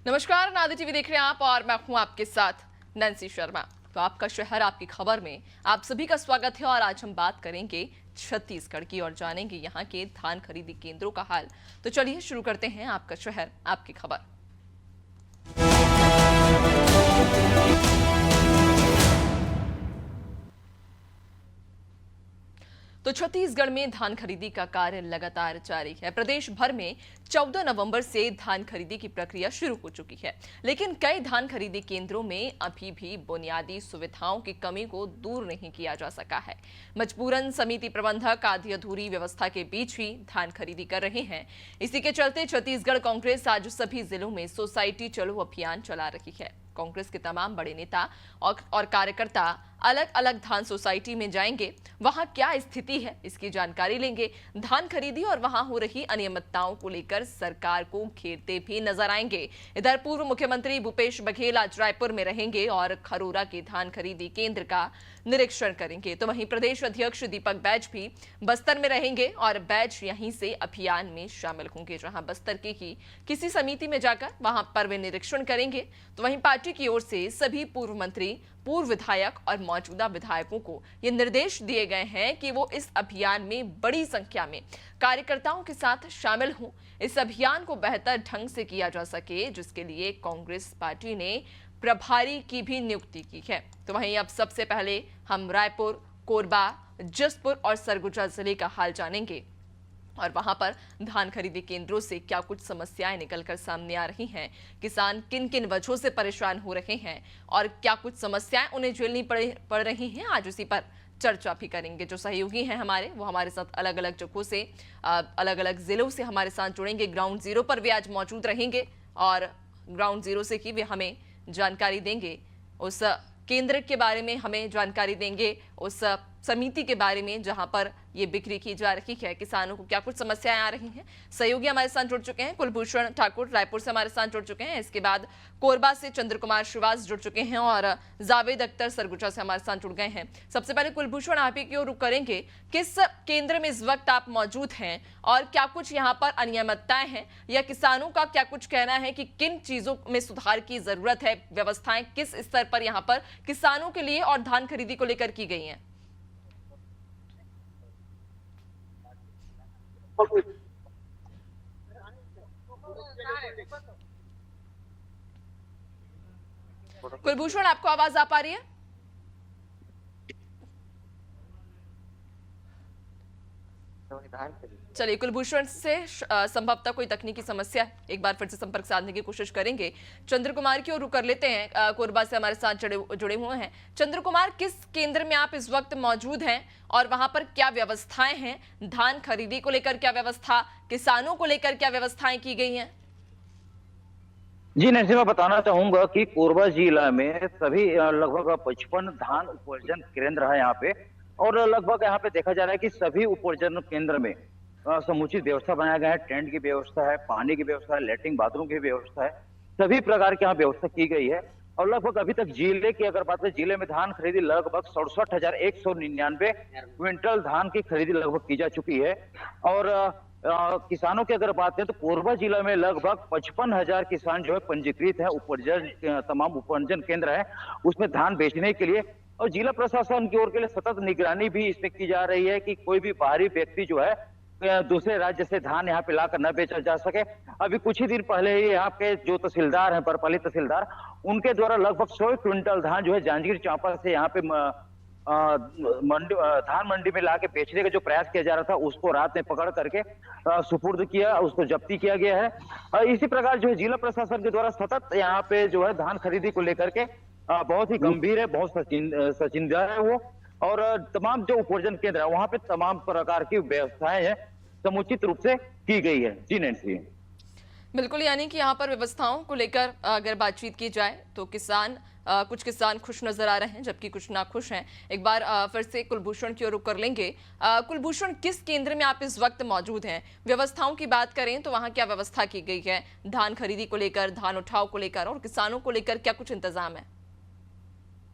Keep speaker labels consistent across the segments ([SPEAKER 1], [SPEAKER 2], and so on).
[SPEAKER 1] नमस्कार, नादी टीवी देख रहे हैं आप और मैं हूं आपके साथ नैन्सी शर्मा। तो आपका शहर आपकी खबर में आप सभी का स्वागत है और आज हम बात करेंगे छत्तीसगढ़ की और जानेंगे यहां के धान खरीदी केंद्रों का हाल। तो चलिए शुरू करते हैं आपका शहर आपकी खबर। तो छत्तीसगढ़ में धान खरीदी का कार्य लगातार जारी है। प्रदेश भर में 14 नवंबर से धान खरीदी की प्रक्रिया शुरू हो चुकी है, लेकिन कई धान खरीदी केंद्रों में अभी भी बुनियादी सुविधाओं की कमी को दूर नहीं किया जा सका है। मजबूरन समिति प्रबंधक आधी अधूरी व्यवस्था के बीच ही धान खरीदी कर रहे हैं। इसी के चलते छत्तीसगढ़ कांग्रेस आज सभी जिलों में सोसाइटी चलो अभियान चला रही है। कांग्रेस के तमाम बड़े नेता और कार्यकर्ता अलग अलग धान सोसाइटी में जाएंगे, वहां क्या स्थिति है इसकी जानकारी लेंगे, धान खरीदी और वहां हो रही अनियमितताओं को लेकर सरकार को घेरते भी नजर आएंगे। इधर पूर्व मुख्यमंत्री भूपेश बघेल आज रायपुर में रहेंगे और खरोरा के धान खरीदी केंद्र का निरीक्षण करेंगे। तो वहीं प्रदेश अध्यक्ष दीपक बैज भी बस्तर में रहेंगे और बैज यहीं से अभियान में शामिल होंगे, जहां बस्तर के ही किसी समिति में जाकर वहां पर वे निरीक्षण करेंगे। तो वहीं पार्टी की ओर से सभी पूर्व मंत्री, पूर्व विधायक और मौजूदा विधायकों को ये निर्देश दिए गए हैं कि वो इस अभियान में बड़ी संख्या में कार्यकर्ताओं के साथ शामिल हों। इस अभियान को बेहतर ढंग से किया जा सके, जिसके लिए कांग्रेस पार्टी ने प्रभारी की भी नियुक्ति की है। तो वहीं अब सबसे पहले हम रायपुर, कोरबा, जसपुर और सरगुजा जिले का हाल जानेंगे और वहां पर धान खरीदी केंद्रों से क्या कुछ समस्याएं निकलकर सामने आ रही हैं, किसान किन किन वजहों से परेशान हो रहे हैं और क्या कुछ समस्याएं उन्हें झेलनी पड़ रही हैं, आज उसी पर चर्चा भी करेंगे। जो सहयोगी हैं हमारे, वो हमारे साथ अलग अलग जगहों से, अलग अलग जिलों से हमारे साथ जुड़ेंगे। ग्राउंड जीरो पर वे आज मौजूद रहेंगे और ग्राउंड जीरो से ही वे हमें जानकारी देंगे, उस केंद्र के बारे में हमें जानकारी देंगे, उस समिति के बारे में जहां पर ये बिक्री की जा रही है, किसानों को क्या कुछ समस्याएं आ रही हैं। सहयोगी हमारे साथ जुड़ चुके हैं, कुलभूषण ठाकुर रायपुर से हमारे साथ जुड़ चुके हैं, इसके बाद कोरबा से चंद्र कुमार श्रीवास जुड़ चुके हैं और जावेद अख्तर सरगुजा से हमारे साथ जुड़ गए हैं। सबसे पहले कुलभूषण, आप ही की ओर रुख करेंगे, किस केंद्र में इस वक्त आप मौजूद हैं और क्या कुछ यहाँ पर अनियमितताएं हैं या किसानों का क्या कुछ कहना है कि किन चीजों में सुधार की जरूरत है, व्यवस्थाएं किस स्तर पर यहाँ पर किसानों के लिए और धान खरीदी को लेकर की गई हैं? कुलभूषण, आपको आवाज आ पा रही है? चलिए, कुलभूषण से संभवतः कोई तकनीकी समस्या है, एक बार फिर से संपर्क साधने की कोशिश करेंगे। चंद्र कुमार की ओर रुख कर लेते हैं, कोरबा से हमारे साथ जुड़े हुए हैं। चंद्र कुमार, किस केंद्र में आप इस वक्त मौजूद हैं और वहां पर क्या व्यवस्थाएं हैं, धान खरीदी को लेकर क्या व्यवस्था, किसानों को लेकर क्या व्यवस्थाएं की गई हैं?
[SPEAKER 2] जी नैन्सी, मैं बताना चाहूंगा कि कोरबा जिला में सभी लगभग 55 धान उपार्जन केंद्र है यहाँ पे, और लगभग यहाँ पे देखा जा रहा है कि सभी उपार्जन केंद्र में समुचित व्यवस्था बनाया गया है। टेंट की व्यवस्था है, पानी की व्यवस्था है, लैट्रिन बाथरूम की व्यवस्था है, सभी प्रकार की यहाँ व्यवस्था की गई है। और लगभग अभी तक जिले की अगर बात करें, जिले में धान खरीदी लगभग 67,199 क्विंटल धान की खरीदी लगभग की जा चुकी है। और किसानों की अगर बात करें तो कोरबा जिला में लगभग 55,000 किसान जो है पंजीकृत है, उपार्जन तमाम उपार्जन केंद्र है उसमें धान बेचने के लिए। और जिला प्रशासन की ओर के लिए सतत निगरानी भी इसमें की जा रही है कि कोई भी बाहरी व्यक्ति जो है दूसरे राज्य से धान यहाँ पे लाकर न बेचा जा सके। अभी कुछ ही दिन पहले ही यहाँ के जो तहसीलदार हैं, बरपाली तहसीलदार, उनके द्वारा लगभग 100 क्विंटल धान जो है जांजगीर चांपा से यहाँ पे धान मंडी में लाके बेचने का जो प्रयास किया जा रहा था, उसको रात में पकड़ करके सुपुर्द किया, उसको जब्ती किया गया है। इसी प्रकार जो है जिला प्रशासन के द्वारा सतत यहाँ पे जो है धान खरीदी को लेकर के बहुत ही गंभीर है, बहुत सचिंदा है वो। और तमाम जो उपार्जन केंद्र है वहां पे तमाम प्रकार की व्यवस्थाएं हैं समुचित रूप से की गई है। जी नैन्सी,
[SPEAKER 1] बिल्कुल, यानी कि यहाँ पर व्यवस्थाओं को लेकर अगर बातचीत की जाए तो कुछ किसान खुश नजर आ रहे हैं जबकि कुछ नाखुश हैं। एक बार फिर से कुलभूषण की ओर रुख कर लेंगे। कुलभूषण, किस केंद्र में आप इस वक्त मौजूद हैं? व्यवस्थाओं की बात करें तो वहां क्या व्यवस्था की गई है, धान खरीदी को लेकर, धान उठाव को लेकर और किसानों को लेकर क्या कुछ इंतजाम है?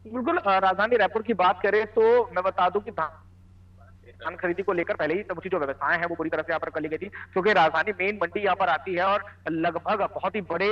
[SPEAKER 3] बिल्कुल, राजधानी रायपुर की बात करें तो मैं बता दूं कि धान खरीदी को लेकर पहले ही समुचित जो व्यवस्थाएं हैं वो पूरी तरह से यहाँ पर कर ली गई थी, क्योंकि राजधानी मेन मंडी यहाँ पर आती है और लगभग बहुत ही बड़े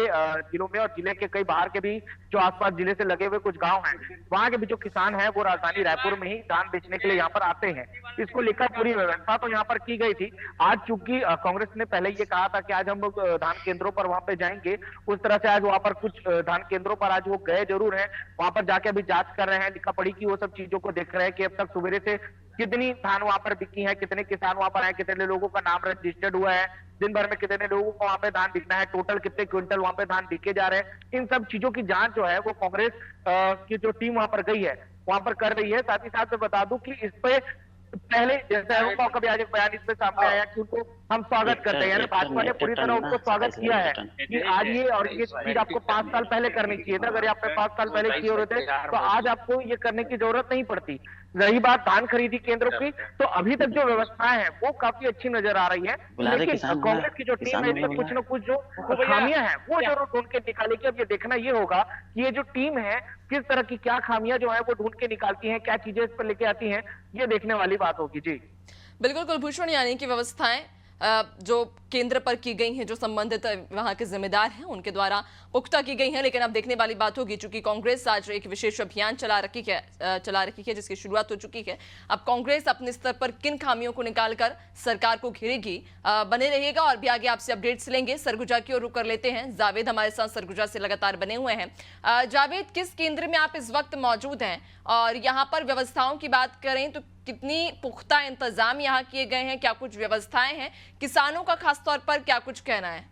[SPEAKER 3] जिलों में और जिले के कई बाहर के भी जो आसपास जिले से लगे हुए कुछ गांव हैं, वहां के भी जो किसान हैं वो राजधानी रायपुर में ही धान बेचने के लिए यहाँ पर आते हैं। इसको लेकर पूरी व्यवस्था तो यहाँ पर की गई थी। आज चूंकि कांग्रेस ने पहले ये कहा था कि आज हम लोग धान केंद्रों पर वहां पे जाएंगे, उस तरह से आज वहां पर कुछ धान केंद्रों पर आज वो गए जरूर हैं, वहां पर जाके अभी जांच कर रहे हैं, लिखा पढ़ी की वो सब चीजों को देख रहे हैं कि अब तक सवेरे से कितनी धान वहां पर बिकी है, कितने किसान वहां पर आए, कितने लोगों का नाम रजिस्टर्ड हुआ है, दिन भर में कितने लोगों को वहां पे धान बिकना है, टोटल कितने क्विंटल वहां पे धान बिके जा रहे हैं। इन सब चीजों की जांच जो है वो कांग्रेस की जो टीम वहां पर गई है वहां पर कर रही है। साथ ही साथ मैं बता दूं कि इस पे पहले जैसे कभी आज एक बयान इसमें सामने आया कि उनको हम स्वागत करते हैं, यानी भाजपा ने पूरी तरह उनको स्वागत किया है कि आज ये और ये चीज आपको 5 साल पहले करनी चाहिए था। अगर आपने 5 साल पहले किए होते तो आज आपको ये करने की जरूरत नहीं पड़ती। रही बात धान खरीदी केंद्रों की, तो अभी तक जो व्यवस्थाएं हैं वो काफी अच्छी नजर आ रही है, लेकिन कांग्रेस की जो टीम है इसमें कुछ न कुछ जो खामियां हैं वो जरूर ढूंढ के निकालेगी। अब ये देखना ये होगा कि ये जो टीम है किस तरह की क्या खामियां जो है वो ढूंढ के निकालती है, क्या चीजें इस पर लेके आती हैं, ये देखने वाली बात होगी। जी
[SPEAKER 1] बिल्कुल कुलभूषण, यानी कि व्यवस्थाएं जो केंद्र पर की गई हैं, जो संबंधित वहां के जिम्मेदार हैं उनके द्वारा पुख्ता की गई हैं, लेकिन अब देखने वाली बात होगी चूंकि कांग्रेस आज एक विशेष अभियान चला रखी है जिसकी शुरुआत हो चुकी है। अब कांग्रेस अपने स्तर पर किन खामियों को निकालकर सरकार को घेरेगी, बने रहिएगा और भी आगे आपसे अपडेट्स लेंगे। सरगुजा की ओर रुख कर लेते हैं, जावेद हमारे साथ सरगुजा से लगातार बने हुए हैं। जावेद, किस केंद्र में आप इस वक्त मौजूद हैं और यहाँ पर व्यवस्थाओं की बात करें तो कितनी पुख्ता इंतजाम यहाँ किए गए हैं, क्या कुछ व्यवस्थाएं हैं, किसानों का खास तौर पर क्या कुछ कहना है?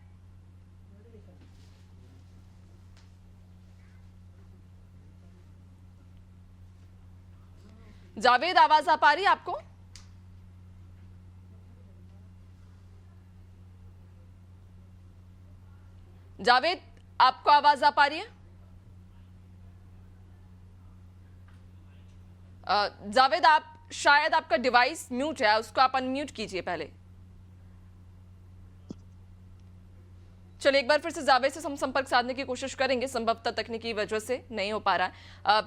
[SPEAKER 1] जावेद, आवाज आ पा रही है आपको? जावेद, आपको आवाज आ पा रही है? जावेद, आप शायद आपका डिवाइस म्यूट है, उसको आप अनम्यूट कीजिए पहले। चलिए एक बार फिर से जावेद से हम संपर्क साधने की कोशिश करेंगे, संभवतः तकनीकी वजह से नहीं हो पा रहा है।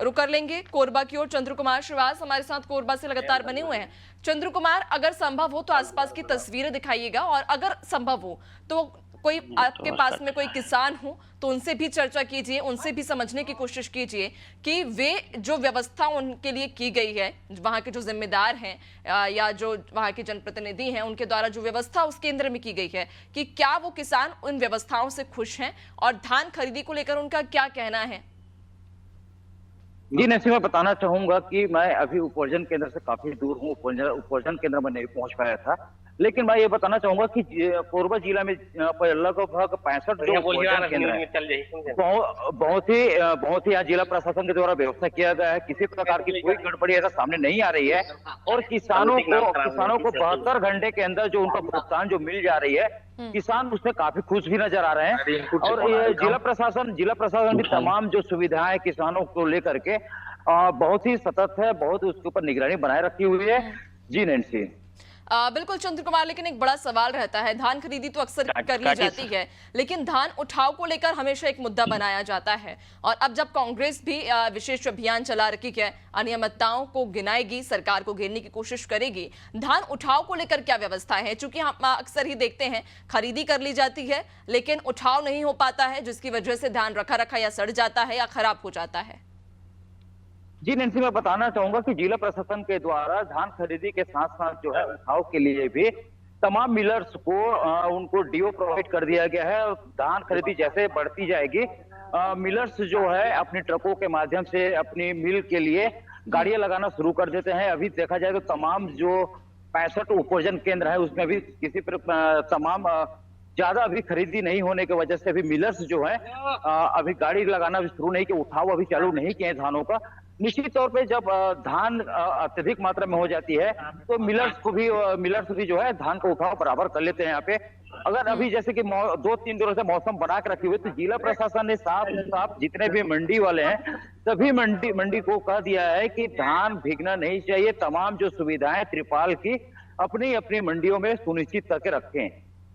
[SPEAKER 1] रुक कर लेंगे कोरबा की ओर। चंद्र कुमार श्रीवास हमारे साथ कोरबा से लगातार बने हुए हैं। चंद्र कुमार, अगर संभव हो तो आसपास की तस्वीरें दिखाइएगा और अगर संभव हो तो कोई आपके पास में कोई किसान हो तो उनसे भी चर्चा कीजिए, उनसे भी समझने की कोशिश कीजिए कि वे जो व्यवस्था उनके लिए की गई है, वहां के जो जिम्मेदार हैं या जो वहां के जनप्रतिनिधि हैं उनके द्वारा जो व्यवस्था उस केंद्र में की गई है, कि क्या वो किसान उन व्यवस्थाओं से खुश हैं और धान खरीदी को लेकर उनका क्या कहना है?
[SPEAKER 2] जी नसीमा, बताना चाहूंगा कि मैं अभी उपार्जन केंद्र से काफी दूर हूँ, उपार्जन केंद्र में नहीं पहुंच पाया था, लेकिन मैं ये बताना चाहूंगा कि कोरबा जिला में लगभग 65 जो उपार्जन केंद्र है, बहुत ही यहाँ जिला प्रशासन के द्वारा व्यवस्था किया गया है। किसी प्रकार की कोई गड़बड़ी ऐसा सामने नहीं आ रही है और किसानों को 72 घंटे के अंदर जो उनका भुगतान जो मिल जा रही है, किसान उसमें काफी खुश भी नजर आ रहे हैं। और ये जिला प्रशासन भी तमाम जो सुविधाएं किसानों को लेकर के बहुत ही सतत है, बहुत उसके ऊपर निगरानी बनाए रखी हुई है। जी नैन्सी।
[SPEAKER 1] बिल्कुल चंद्र कुमार, लेकिन एक बड़ा सवाल रहता है, धान खरीदी तो अक्सर कर ली जाती है, लेकिन धान उठाव को लेकर हमेशा एक मुद्दा बनाया जाता है। और अब जब कांग्रेस भी विशेष अभियान चला रखी है, अनियमितताओं को गिनाएगी, सरकार को घेरने की कोशिश करेगी, धान उठाव को लेकर क्या व्यवस्था है? चूंकि हम अक्सर ही देखते हैं खरीदी कर ली जाती है लेकिन उठाव नहीं हो पाता है, जिसकी वजह से धान रखा या सड़ जाता है या खराब हो जाता है।
[SPEAKER 2] जी नैन्सी, मैं बताना चाहूंगा कि जिला प्रशासन के द्वारा धान खरीदी के साथ साथ जो है उठाव के लिए भी तमाम मिलर्स को उनको डीओ प्रोवाइड कर दिया गया है। धान खरीदी जैसे बढ़ती जाएगी, मिलर्स जो है अपने ट्रकों के माध्यम से अपनी मिल के लिए गाड़ियां लगाना शुरू कर देते हैं। अभी देखा जाए तो तमाम जो 65 उपार्जन केंद्र है उसमें भी किसी पर तमाम ज्यादा अभी खरीदी नहीं होने की वजह से अभी मिलर्स जो है अभी गाड़ी लगाना भी शुरू नहीं किया, उठाव अभी चालू नहीं किए धानों का। निश्चित तौर पे जब धान अत्यधिक मात्रा में हो जाती है तो मिलर्स भी जो है धान का उठाव बराबर कर लेते हैं यहाँ पे। अगर अभी जैसे कि 2-3 दिनों से मौसम बना के रखे हुए, तो जिला प्रशासन ने साफ जितने भी मंडी वाले हैं सभी मंडी को कह दिया है कि धान भीगना नहीं चाहिए। तमाम जो सुविधाएं त्रिपाल की अपनी अपनी मंडियों में सुनिश्चित करके रखें।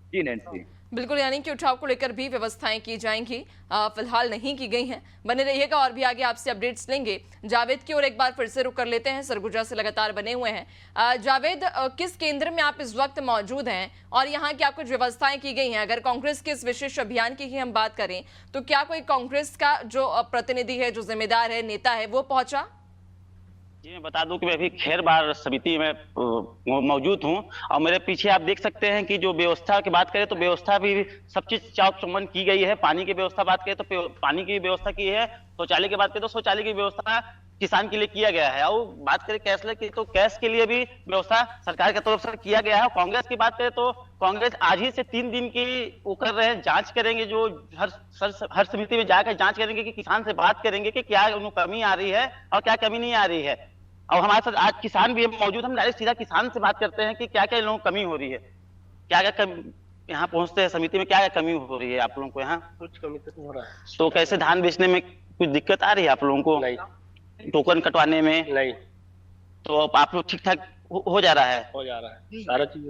[SPEAKER 2] जी नैन्सी।
[SPEAKER 1] बिल्कुल, यानी कि उठाव को लेकर भी व्यवस्थाएं की जाएंगी, फिलहाल नहीं की गई हैं। बने रहिएगा और भी आगे आपसे अपडेट्स लेंगे। जावेद की ओर एक बार फिर से रुक कर लेते हैं, सरगुजा से लगातार बने हुए हैं। जावेद, किस केंद्र में आप इस वक्त मौजूद हैं और यहाँ क्या कुछ व्यवस्थाएं की गई हैं? अगर कांग्रेस के इस विशेष अभियान की ही हम बात करें तो क्या कोई कांग्रेस का जो प्रतिनिधि है, जो जिम्मेदार है, नेता है, वो पहुंचा?
[SPEAKER 4] जी, मैं बता दूं कि मैं अभी खैर बार समिति में मौजूद हूं और मेरे पीछे आप देख सकते हैं कि जो व्यवस्था की बात करें तो व्यवस्था भी सब चीज चाक चौबंद की गई है। पानी की व्यवस्था बात करें तो पानी की व्यवस्था की है, शौचालय की बात करें तो शौचालय की व्यवस्था किसान के लिए किया गया है, और बात करें कैशलेस की तो कैश के लिए भी व्यवस्था सरकार की तरफ से किया गया है। कांग्रेस की बात करें तो कांग्रेस आज ही से 3 दिन की वो कर रहे हैं, जांच करेंगे, जो हर समिति में जाकर जांच करेंगे कि किसान से बात करेंगे कि क्या उनको कमी आ रही है और क्या कमी नहीं आ रही है। और हमारे साथ आज किसान भी मौजूद, हम डायरेक्ट सीधा किसान से बात करते हैं कि क्या क्या लोगों को कमी हो रही है, क्या क्या यहाँ पहुंचते हैं समिति में क्या क्या कमी हो रही है आप लोगों को? यहाँ
[SPEAKER 5] कुछ कमी तो नहीं हो रहा है।
[SPEAKER 4] तो कैसे धान बेचने में कुछ दिक्कत आ रही है आप लोगों को?
[SPEAKER 5] नहीं,
[SPEAKER 4] टोकन कटवाने में?
[SPEAKER 5] नहीं,
[SPEAKER 4] तो आप लोग ठीक ठाक हो जा रहा है?
[SPEAKER 5] हो जा रहा है, सारा चीज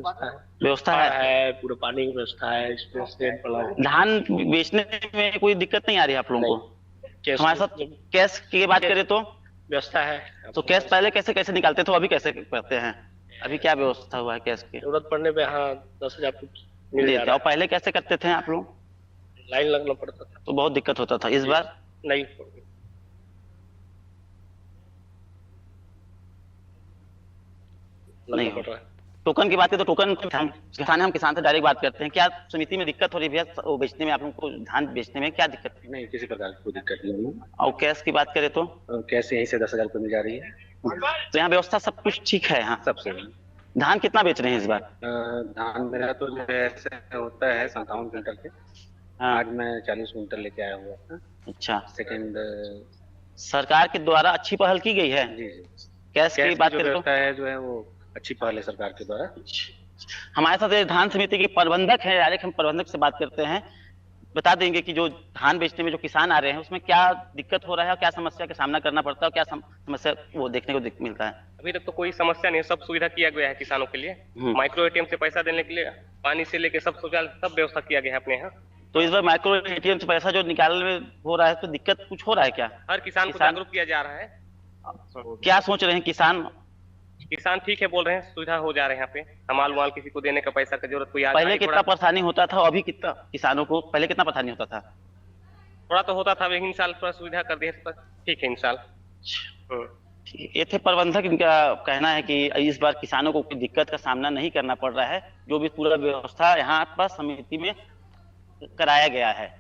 [SPEAKER 4] व्यवस्था
[SPEAKER 5] है, पूरे पानी की व्यवस्था है, स्टेट पड़ा है।
[SPEAKER 4] धान बेचने में कोई दिक्कत नहीं आ रही है आप लोगों को? हमारे साथ कैश की बात करें तो
[SPEAKER 5] व्यवस्था है।
[SPEAKER 4] तो कैश पहले कैसे कैसे निकालते थे, अभी कैसे करते हैं? अभी क्या व्यवस्था हुआ है कैश की?
[SPEAKER 5] जरूरत पड़ने पे हाँ 10,000 कुछ मिल
[SPEAKER 4] देते,
[SPEAKER 5] जाता
[SPEAKER 4] और पहले कैसे करते थे आप लोग?
[SPEAKER 5] लाइन लगना पड़ता था,
[SPEAKER 4] तो बहुत दिक्कत होता था। इस बार
[SPEAKER 5] नहीं
[SPEAKER 4] नहीं
[SPEAKER 5] पड़ रहा है।
[SPEAKER 4] टोकन की बात है तो टोकन हम किसान से डायरेक्ट बात करते हैं। क्या समिति में दिक्कत हो रही है भैया वो बेचने में, आप लोगों को धान बेचने में क्या दिक्कत?
[SPEAKER 5] नहीं, किसी प्रकार की कोई दिक्कत नहीं है।
[SPEAKER 4] और कैश की बात करें तो
[SPEAKER 5] कैसे यहीं से 10,000 को मिल जा रही है,
[SPEAKER 4] तो यहाँ व्यवस्था सब कुछ ठीक है। यहाँ
[SPEAKER 5] सबसे
[SPEAKER 4] धान कितना बेच रहे हैं इस बार?
[SPEAKER 5] धान मेरा तो जो ऐसे होता है 57 क्विंटल के,
[SPEAKER 4] हाँ,
[SPEAKER 5] आज मैं 40 क्विंटल लेके आया हुआ था।
[SPEAKER 4] अच्छा,
[SPEAKER 5] सेकंड
[SPEAKER 4] सरकार के द्वारा अच्छी पहल की गई है।
[SPEAKER 5] जी
[SPEAKER 4] कैश की बात करें तो
[SPEAKER 5] व्यवस्था है जो है वो अच्छी पहल है सरकार के द्वारा।
[SPEAKER 4] हमारे साथ धान समिति के प्रबंधक हैं, डायरेक्ट हम प्रबंधक से बात करते हैं, बता देंगे कि जो धान बेचने में जो किसान आ रहे हैं उसमें क्या दिक्कत हो रहा है और क्या समस्या का सामना करना पड़ता है और क्या समस्या वो देखने को मिलता है।
[SPEAKER 6] अभी तक तो कोई समस्या नहीं है, सब सुविधा किया गया है किसानों के लिए। माइक्रो एटीएम से पैसा देने के लिए, पानी से लेके सब सब व्यवस्था किया गया है अपने यहाँ।
[SPEAKER 4] तो इस बार माइक्रो एटीएम से पैसा जो निकालने में हो रहा है तो दिक्कत कुछ हो रहा है क्या?
[SPEAKER 6] हर किसान को जागरूक किया जा रहा है।
[SPEAKER 4] क्या सोच रहे हैं
[SPEAKER 6] किसान ठीक है बोल रहे हैं, सुविधा हो जा रहे हैं यहाँ पे। हमाल वाल किसी को देने का पैसा का जरूरत कोई
[SPEAKER 4] पहले कितना परेशानी होता था, अभी कितना किसानों को पहले कितना परेशानी होता था?
[SPEAKER 6] थोड़ा तो होता था, लेकिन इन साल थोड़ा सुविधा कर दिया, ठीक है इन साल।
[SPEAKER 4] ये थे प्रबंधक, इनका कहना है कि इस बार किसानों को कोई दिक्कत का सामना नहीं करना पड़ रहा है, जो भी पूरा व्यवस्था यहाँ पर समिति में कराया गया है।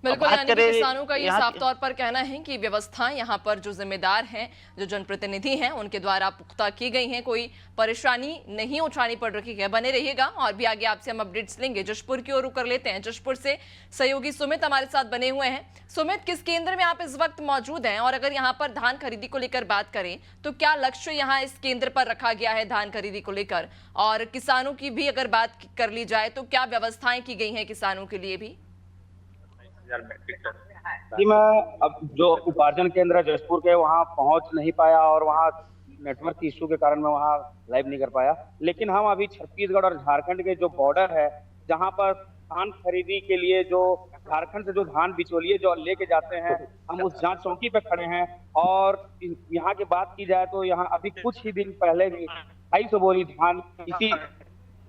[SPEAKER 1] बिल्कुल, यानी कि किसानों का ये साफ तौर पर कहना है कि व्यवस्थाएं यहाँ पर जो जिम्मेदार हैं, जो जनप्रतिनिधि हैं, उनके द्वारा पुख्ता की गई हैं, कोई परेशानी नहीं उठानी पड़ रही है। बने रहिएगा और भी आगे आपसे हम अपडेट्स लेंगे। जशपुर की ओर रुक कर लेते हैं। जशपुर से सहयोगी सुमित हमारे साथ बने हुए हैं। सुमित, किस केंद्र में आप इस वक्त मौजूद हैं और अगर यहाँ पर धान खरीदी को लेकर बात करें तो क्या लक्ष्य यहाँ इस केंद्र पर रखा गया है धान खरीदी को लेकर, और किसानों की भी अगर बात कर ली जाए तो क्या व्यवस्थाएं की गई हैं किसानों के लिए भी?
[SPEAKER 7] जी, मैं अब जो उपार्जन केंद्र है जशपुर के वहाँ पहुँच नहीं पाया और वहाँ नेटवर्क इशू के कारण मैं वहाँ लाइव नहीं कर पाया, लेकिन हम अभी छत्तीसगढ़ और झारखंड के जो बॉर्डर है जहाँ पर धान खरीदी के लिए जो झारखंड से जो धान बिचौलिए जो लेके जाते हैं, हम उस जांच चौकी पे खड़े हैं। और यहाँ की बात की जाए तो यहाँ अभी कुछ ही दिन पहले भी 250 बोरी धान इसी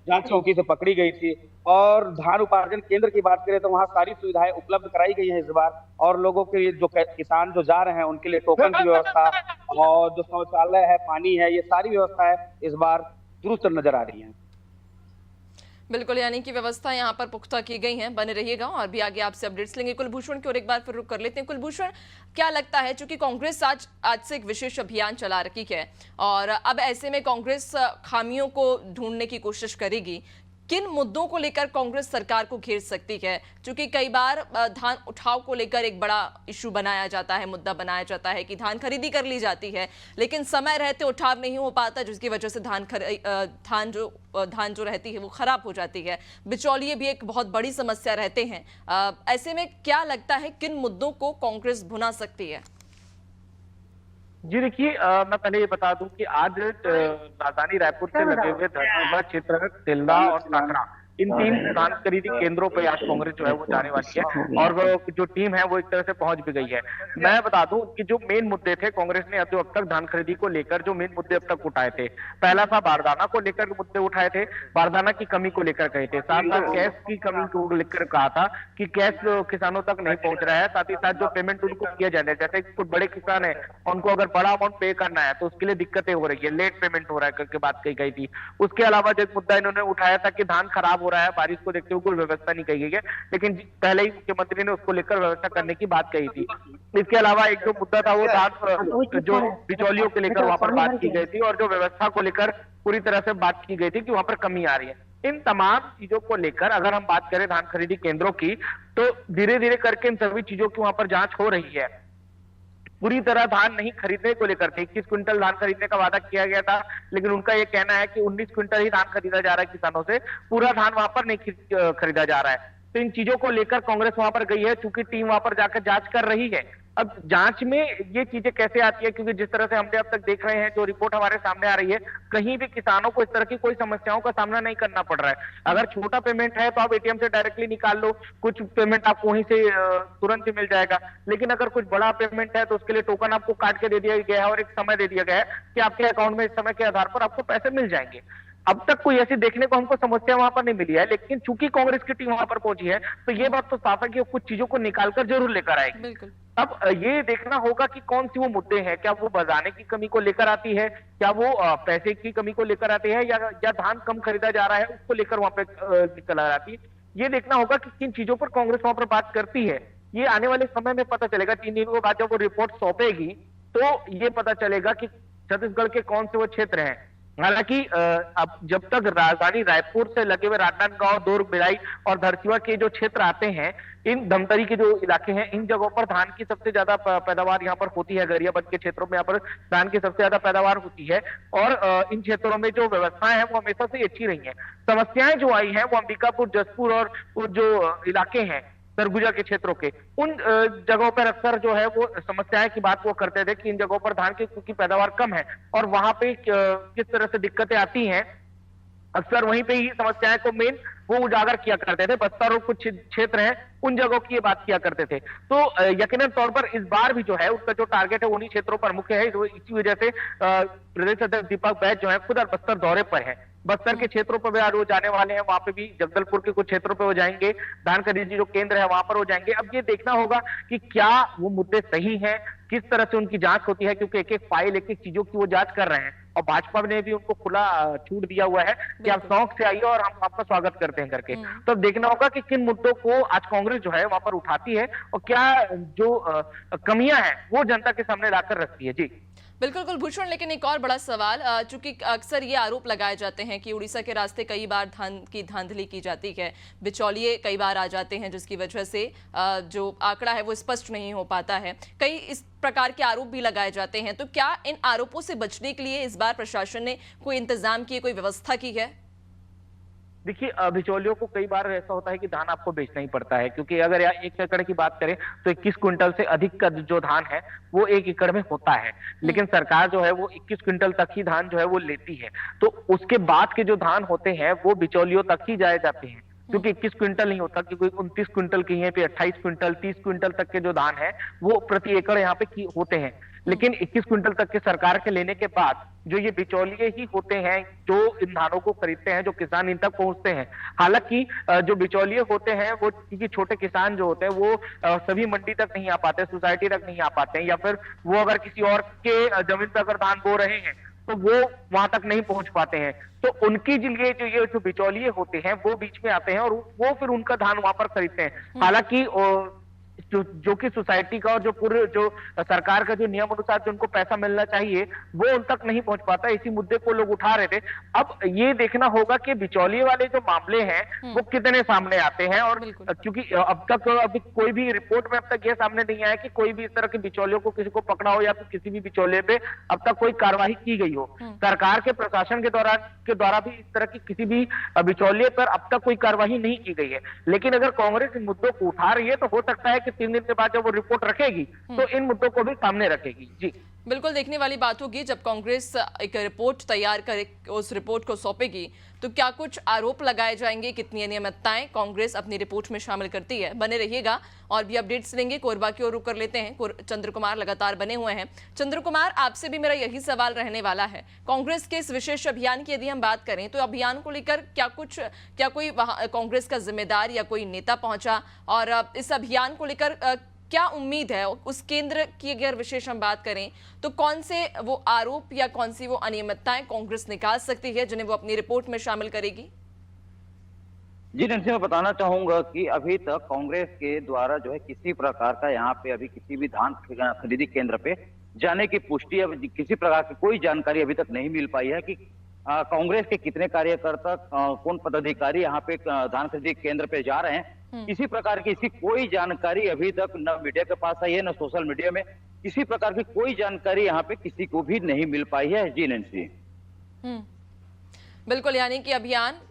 [SPEAKER 7] जांच चौकी से पकड़ी गई थी। और धान उपार्जन केंद्र की बात करें तो वहाँ सारी सुविधाएं उपलब्ध कराई गई है इस बार, और लोगों के लिए जो किसान जो जा रहे हैं उनके लिए टोकन की व्यवस्था और जो शौचालय है, पानी है, ये सारी व्यवस्थाएं इस बार दुरुस्त नजर आ रही हैं।
[SPEAKER 1] बिल्कुल, यानी कि व्यवस्था यहाँ पर पुख्ता की गई है। बने रहिएगा और भी आगे आपसे अपडेट्स लेंगे। कुलभूषण की ओर एक बार फिर रुक कर लेते हैं। कुलभूषण, क्या लगता है, चूंकि कांग्रेस आज से एक विशेष अभियान चला रही है और अब ऐसे में कांग्रेस खामियों को ढूंढने की कोशिश करेगी, किन मुद्दों को लेकर कांग्रेस सरकार को घेर सकती है? क्योंकि कई बार धान उठाव को लेकर एक बड़ा इशू बनाया जाता है, मुद्दा बनाया जाता है कि धान खरीदी कर ली जाती है लेकिन समय रहते उठाव नहीं हो पाता, जिसकी वजह से धान जो रहती है वो खराब हो जाती है। बिचौलिए भी एक बहुत बड़ी समस्या रहते हैं। ऐसे में क्या लगता है किन मुद्दों को कांग्रेस भुना सकती है?
[SPEAKER 3] जी देखिए, मैं पहले ये बता दूं कि आज राजधानी रायपुर से लगे हुए धर्मगढ़ क्षेत्र तिल्दा और साकरा इन 3 धान खरीदी केंद्रों पे आज कांग्रेस जो है वो जाने वाली है और वो जो टीम है वो एक तरह से पहुंच भी गई है। मैं बता दूं कि जो मेन मुद्दे थे कांग्रेस ने अब तक धान खरीदी को लेकर जो मेन मुद्दे अब तक उठाए थे, पहला था बारदाना को लेकर मुद्दे उठाए थे, बारदाना की कमी को लेकर कहे थे, साथ साथ कैश की कमी को लेकर कहा था कि कैश किसानों तक नहीं पहुंच रहा है, साथ ही साथ जो पेमेंट उनको किया जाना है, जैसे कुछ बड़े किसान है उनको अगर बड़ा अमाउंट पे करना है तो उसके लिए दिक्कतें हो रही है, लेट पेमेंट हो रहा है करके बात कही गई थी। उसके अलावा जो एक मुद्दा इन्होंने उठाया था कि धान खराब हो रहा है, बारिश को देखते हुए कोई व्यवस्था नहीं कही गई है, लेकिन पहले ही मुख्यमंत्री ने उसको लेकर व्यवस्था करने की बात कही थी। इसके अलावा एक जो मुद्दा था वो धान जो बिचौलियों के लेकर वहां पर बात की गई थी और जो व्यवस्था को लेकर पूरी तरह से बात की गई थी कि वहां पर कमी आ रही है। इन तमाम चीजों को लेकर अगर हम बात करें धान खरीदी केंद्रों की, तो धीरे धीरे करके इन सभी चीजों की वहां पर जांच हो रही है। पूरी तरह धान नहीं खरीदने को लेकर 21 क्विंटल धान खरीदने का वादा किया गया था, लेकिन उनका यह कहना है कि 19 क्विंटल ही धान खरीदा जा रहा है किसानों से, पूरा धान वहां पर नहीं खरीदा जा रहा है। तो इन चीजों को लेकर कांग्रेस वहां पर गई है, चूंकि टीम वहां पर जाकर जांच कर रही है। अब जांच में ये चीजें कैसे आती है, क्योंकि जिस तरह से हमने अब तक देख रहे हैं, जो रिपोर्ट हमारे सामने आ रही है, कहीं भी किसानों को इस तरह की कोई समस्याओं का सामना नहीं करना पड़ रहा है। अगर छोटा पेमेंट है तो आप एटीएम से डायरेक्टली निकाल लो, कुछ पेमेंट आपको वहीं से तुरंत ही मिल जाएगा, लेकिन अगर कुछ बड़ा पेमेंट है तो उसके लिए टोकन आपको काट के दे दिया गया है और एक समय दे दिया गया है कि आपके अकाउंट में इस समय के आधार पर आपको पैसे मिल जाएंगे। अब तक कोई ऐसी देखने को हमको समस्या वहां पर नहीं मिली है, लेकिन चूंकि कांग्रेस की टीम वहां पर पहुंची है तो ये बात तो साफ है कि वो कुछ चीजों को निकालकर जरूर लेकर आएगी।
[SPEAKER 1] बिल्कुल।
[SPEAKER 3] अब ये देखना होगा कि कौन सी वो मुद्दे हैं, क्या वो बारदाने की कमी को लेकर आती है, क्या वो पैसे की कमी को लेकर आती है, या धान कम खरीदा जा रहा है उसको लेकर वहां पे निकल आती है। ये देखना होगा कि किन चीजों पर कांग्रेस वहां पर बात करती है। ये आने वाले समय में पता चलेगा। 3 दिनों के बाद जब वो रिपोर्ट सौंपेगी तो ये पता चलेगा कि छत्तीसगढ़ के कौन से वो क्षेत्र हैं। हालांकि अब जब तक राजधानी रायपुर से लगे हुए राजनांदगांव, दुर्ग, भिलाई और धरसींवा के जो क्षेत्र आते हैं, इन धमतरी के जो इलाके हैं, इन जगहों पर धान की सबसे ज्यादा पैदावार यहाँ पर होती है। गरियाबंद के क्षेत्रों में यहाँ पर धान की सबसे ज्यादा पैदावार होती है और इन क्षेत्रों में जो व्यवस्थाएं हैं वो हमेशा से अच्छी रही हैं। समस्याएं जो आई हैं वो अंबिकापुर, जसपुर और जो इलाके हैं सरगुजा के क्षेत्रों के, उन जगहों पर अक्सर जो है वो समस्याएं की बात वो करते थे कि इन जगहों पर धान की पैदावार कम है और वहां पे किस तरह से दिक्कतें आती हैं। अक्सर वहीं पे ही समस्याएं को मेन वो उजागर किया करते थे। बस्तर और कुछ क्षेत्र हैं उन जगहों की ये बात किया करते थे। तो यकीनन तौर पर इस बार भी जो है उसका जो टारगेट है उन्हीं क्षेत्रों पर मुख्य है। इसी वजह से प्रदेश अध्यक्ष दीपक बैज जो है खुद बस्तर दौरे पर है। बस्तर के क्षेत्रों पर भी आज वो जाने वाले हैं, वहां पे भी जगदलपुर के कुछ क्षेत्रों पे वो जाएंगे, धान खरीदी जो केंद्र है वहां पर वो जाएंगे। अब ये देखना होगा कि क्या वो मुद्दे सही हैं, किस तरह से उनकी जांच होती है, क्योंकि एक एक फाइल, एक एक चीजों की वो जांच कर रहे हैं और भाजपा ने भी उनको खुला छूट दिया हुआ है कि आप शौक से आइए और हम आपका स्वागत करते हैं करके। तो अब देखना होगा कि किन मुद्दों को आज कांग्रेस जो है वहां पर उठाती है और क्या जो कमियां हैं वो जनता के सामने लाकर रखती है। जी
[SPEAKER 1] बिल्कुल कुलभूषण, लेकिन एक और बड़ा सवाल, चूंकि अक्सर ये आरोप लगाए जाते हैं कि उड़ीसा के रास्ते कई बार धान की धांधली की जाती है, बिचौलिए कई बार आ जाते हैं, जिसकी वजह से जो आंकड़ा है वो स्पष्ट नहीं हो पाता है। कई इस प्रकार के आरोप भी लगाए जाते हैं, तो क्या इन आरोपों से बचने के लिए इस बार प्रशासन ने कोई इंतजाम किए, कोई व्यवस्था की है?
[SPEAKER 3] देखिए, बिचौलियों को कई बार ऐसा होता है कि धान आपको बेचना ही पड़ता है, क्योंकि अगर 1 एकड़ की बात करें तो 21 क्विंटल से अधिक का जो धान है वो 1 एकड़ में होता है, लेकिन सरकार जो है वो 21 क्विंटल तक ही धान जो है वो लेती है। तो उसके बाद के जो धान होते हैं वो बिचौलियों तक ही जाए जाते हैं, क्योंकि 21 क्विंटल नहीं होता, क्योंकि 29 क्विंटल कहीं पे 28 क्विंटल 30 क्विंटल तक के जो धान है वो प्रति एकड़ यहाँ पे होते हैं। लेकिन 21 क्विंटल तक के सरकार के लेने के बाद जो ये बिचौलिए ही होते हैं जो इन धानों को खरीदते हैं, जो किसान इन तक पहुंचते हैं। हालांकि जो बिचौलिए होते हैं वो, क्योंकि छोटे किसान जो होते हैं वो सभी मंडी तक नहीं आ पाते, सोसाइटी तक नहीं आ पाते हैं, या फिर वो अगर किसी और के जमीन पर अगर धान बो रहे हैं तो वो वहां तक नहीं पहुंच पाते हैं। तो उनके लिए ये जो बिचौलिए होते हैं वो बीच में आते हैं और वो फिर उनका धान वहां पर खरीदते हैं। हालांकि जो कि सोसाइटी का और जो पूरे जो सरकार का जो नियम अनुसार जो उनको पैसा मिलना चाहिए वो उन तक नहीं पहुंच पाता। इसी मुद्दे को लोग उठा रहे थे। अब ये देखना होगा कि बिचौलिए वाले जो मामले हैं वो कितने सामने आते हैं, और क्योंकि अब तक अभी कोई भी रिपोर्ट में अब तक ये सामने नहीं आया कि कोई भी इस तरह के बिचौलियों को किसी को पकड़ा हो या फिर किसी भी बिचौलिए पे अब तक कोई कार्रवाई की गई हो। सरकार के प्रशासन के द्वारा भी इस तरह की किसी भी बिचौलिए पर अब तक कोई कार्रवाई नहीं की गई है। लेकिन अगर कांग्रेस इन मुद्दों को उठा रही है तो हो सकता है कि 3 दिन के बाद जब वो रिपोर्ट रखेगी तो इन मुद्दों को भी सामने रखेगी। जी
[SPEAKER 1] बिल्कुल देखने वाली बात होगी जब कांग्रेस एक रिपोर्ट तैयार करे, उस रिपोर्ट को सौंपेगी तो क्या कुछ आरोप लगाए जाएंगे, कितनी अनियमितताएं कांग्रेस अपनी रिपोर्ट में शामिल करती है। बने रहिएगा और भी अपडेट्स लेंगे। कोरबा की ओर रुख कर लेते हैं। चंद्र कुमार लगातार बने हुए हैं। चंद्र कुमार, आपसे भी मेरा यही सवाल रहने वाला है। कांग्रेस के इस विशेष अभियान की यदि हम बात करें तो अभियान को लेकर क्या कोई वहां कांग्रेस का जिम्मेदार या कोई नेता पहुंचा, और इस अभियान को लेकर क्या उम्मीद है उस केंद्र की? अगर विशेष हम बात करें तो कौन से वो आरोप या कौन सी वो अनियमितताएं कांग्रेस निकाल सकती है जिन्हें वो अपनी रिपोर्ट में शामिल करेगी?
[SPEAKER 2] जी नैन्सी, मैं बताना चाहूंगा कि अभी तक कांग्रेस के द्वारा जो है किसी प्रकार का यहाँ पे अभी किसी भी धान खरीदी केंद्र पे जाने की पुष्टि अब किसी प्रकार की कोई जानकारी अभी तक नहीं मिल पाई है कि कांग्रेस के कितने कार्यकर्ता कौन पदाधिकारी यहाँ पे धान खरीदी केंद्र पे जा रहे हैं। किसी प्रकार की इसकी कोई जानकारी अभी तक न मीडिया के पास आई है, न सोशल मीडिया में किसी प्रकार की कोई जानकारी यहाँ पे किसी को भी नहीं मिल पाई है। जी नैन्सी,
[SPEAKER 1] बिल्कुल, यानी कि अभियान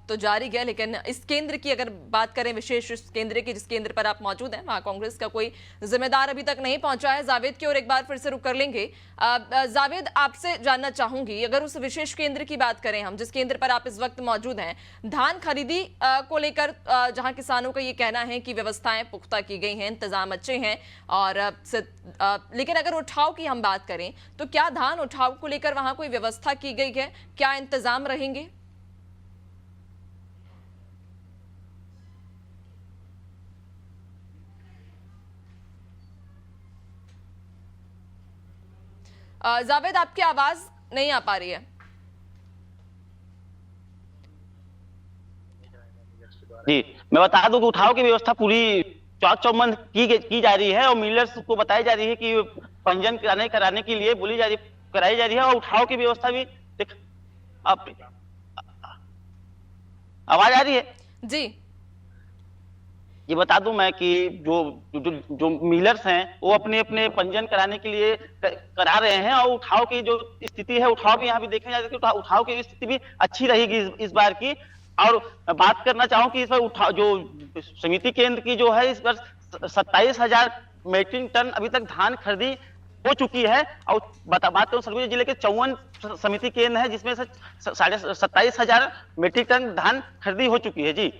[SPEAKER 1] तो जारी है, लेकिन इस केंद्र की अगर बात करें, विशेष इस केंद्र की जिस केंद्र पर आप मौजूद हैं, वहां कांग्रेस का कोई जिम्मेदार अभी तक नहीं पहुंचा है। जावेद की ओर एक बार फिर से रुक कर लेंगे। जावेद, आपसे जानना चाहूंगी, अगर उस विशेष केंद्र की बात करें हम, जिस केंद्र पर आप इस वक्त मौजूद हैं, धान खरीदी को लेकर जहां किसानों का ये कहना है कि व्यवस्थाएं पुख्ता की गई हैं, इंतजाम अच्छे हैं, और लेकिन अगर उठाव की हम बात करें तो क्या धान उठाव को लेकर वहां कोई व्यवस्था की गई है? क्या इंतजाम रहेंगे? जावेद, आपकी आवाज नहीं आ पा रही है।
[SPEAKER 4] जी, मैं बता दूं कि उठाव की व्यवस्था पूरी चौक चौबंद की जा रही है, और मिलर्स को बताई जा रही है कि पंजीयन कराने के लिए कराई जा रही है, और उठाव की व्यवस्था भी आवाज आ रही है?
[SPEAKER 1] जी,
[SPEAKER 4] ये बता दूं मैं कि जो मिलर्स हैं वो अपने अपने पंजीयन कराने के लिए करा रहे हैं, और उठाव की जो स्थिति है, उठाव भी यहाँ भी देखने जाते हैं, उठाव की स्थिति भी अच्छी रहेगी इस बार की। और बात करना चाहूं कि इस बार उठाव जो समिति केंद्र की जो है, इस बार 27,000 मीट्रिक टन अभी तक धान खरीदी हो चुकी है। और बात करूं सरगुजा जिले के 54 समिति केंद्र है, जिसमें से 27,500 मीट्रिक टन धान खरीदी हो चुकी है। जी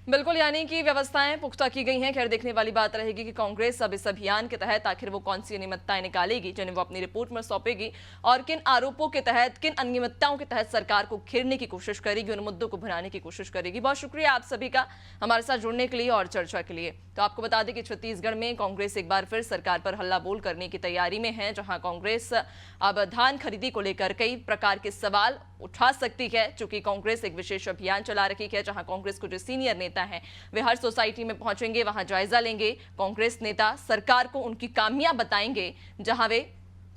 [SPEAKER 1] बिल्कुल, यानी कि व्यवस्थाएं पुख्ता की गई हैं। खैर, देखने वाली बात रहेगी कि कांग्रेस अब इस अभियान के तहत आखिर वो कौन सी अनियमितताएं निकालेगी जिन्हें वो अपनी रिपोर्ट में सौंपेगी, और किन आरोपों के तहत, किन अनियमितताओं के तहत सरकार को घेरने की कोशिश करेगी, उन मुद्दों को भुनाने की कोशिश करेगी। बहुत शुक्रिया आप सभी का हमारे साथ जुड़ने के लिए और चर्चा के लिए। तो आपको बता दें कि छत्तीसगढ़ में कांग्रेस एक बार फिर सरकार पर हल्ला बोल करने की तैयारी में है, जहां कांग्रेस अब धान खरीदी को लेकर कई प्रकार के सवाल उठा सकती है। चूंकि कांग्रेस एक विशेष अभियान चला रही है, जहां कांग्रेस के जो सीनियर नेता हैं वे हर सोसाइटी में पहुंचेंगे, वहां जायजा लेंगे। कांग्रेस नेता सरकार को उनकी खामियां बताएंगे, जहां वे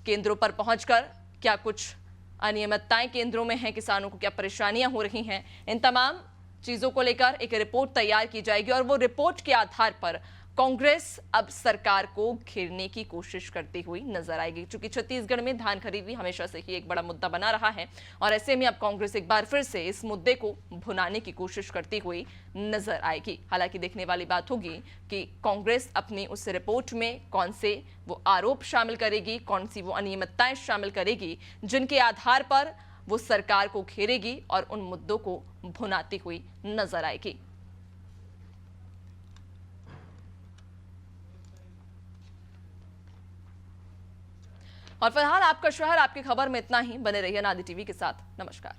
[SPEAKER 1] केंद्रों पर पहुंचकर क्या कुछ अनियमितताएं केंद्रों में हैं, किसानों को क्या परेशानियां हो रही हैं, इन तमाम चीजों को लेकर एक रिपोर्ट तैयार की जाएगी, और वो रिपोर्ट के आधार पर कांग्रेस अब सरकार को घेरने की कोशिश करती हुई नजर आएगी। चूंकि छत्तीसगढ़ में धान खरीदी हमेशा से ही एक बड़ा मुद्दा बना रहा है, और ऐसे में अब कांग्रेस एक बार फिर से इस मुद्दे को भुनाने की कोशिश करती हुई नजर आएगी। हालांकि देखने वाली बात होगी कि कांग्रेस अपनी उस रिपोर्ट में कौन से वो आरोप शामिल करेगी, कौन सी वो अनियमितताएं शामिल करेगी जिनके आधार पर वो सरकार को घेरेगी और उन मुद्दों को भुनाती हुई नजर आएगी। और फिलहाल आपका शहर आपकी खबर में इतना ही। बने रहिए नादी टीवी के साथ। नमस्कार।